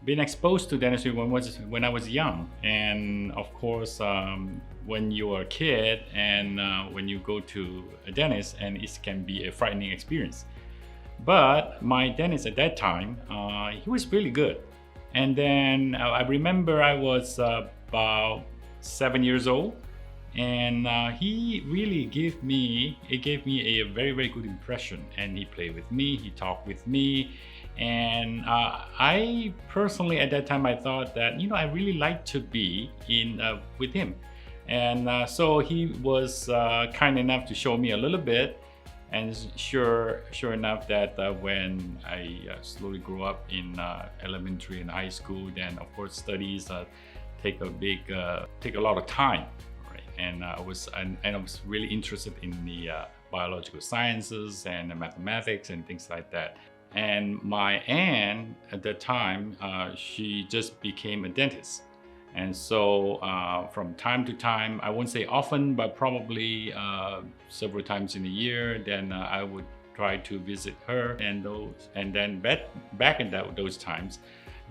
been exposed to dentistry when I was young, and of course, when you're a kid and when you go to a dentist, and it can be a frightening experience. But my dentist at that time, he was really good. And then I remember I was about 7 years old, and he really gave me a very, very good impression. And he played with me, he talked with me, and I personally at that time I thought that I really like to be in with him. And so he was kind enough to show me a little bit. And sure enough that when I slowly grew up in elementary and high school, then of course studies take a lot of time, right? And I was really interested in the biological sciences and the mathematics and things like that. And my aunt at that time, she just became a dentist. And so from time to time, I won't say often, but probably several times in a year, then I would try to visit her. And then back in those times,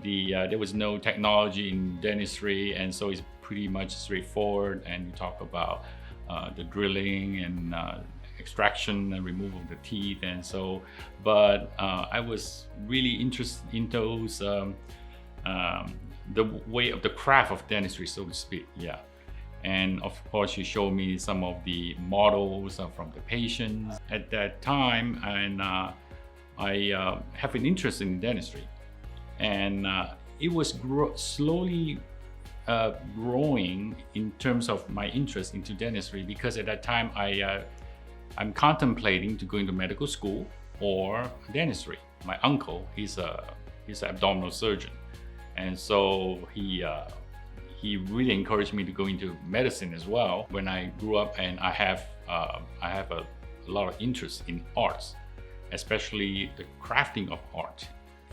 there was no technology in dentistry, and so it's pretty much straightforward. And you talk about the drilling and extraction and removal of the teeth, and so. But I was really interested in those. The way of the craft of dentistry, so to speak, yeah. And of course, she showed me some of the models from the patients at that time, and I have an interest in dentistry, and it was slowly growing in terms of my interest into dentistry, because at that time I'm contemplating to go into medical school or dentistry. My uncle, he's an abdominal surgeon. And so he really encouraged me to go into medicine as well. When I grew up, and I have a lot of interest in arts, especially the crafting of art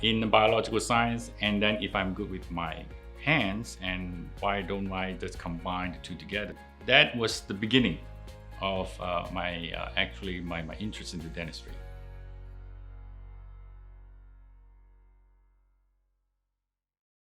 in the biological science. And then if I'm good with my hands, and why don't I just combine the two together? That was the beginning of my interest into dentistry.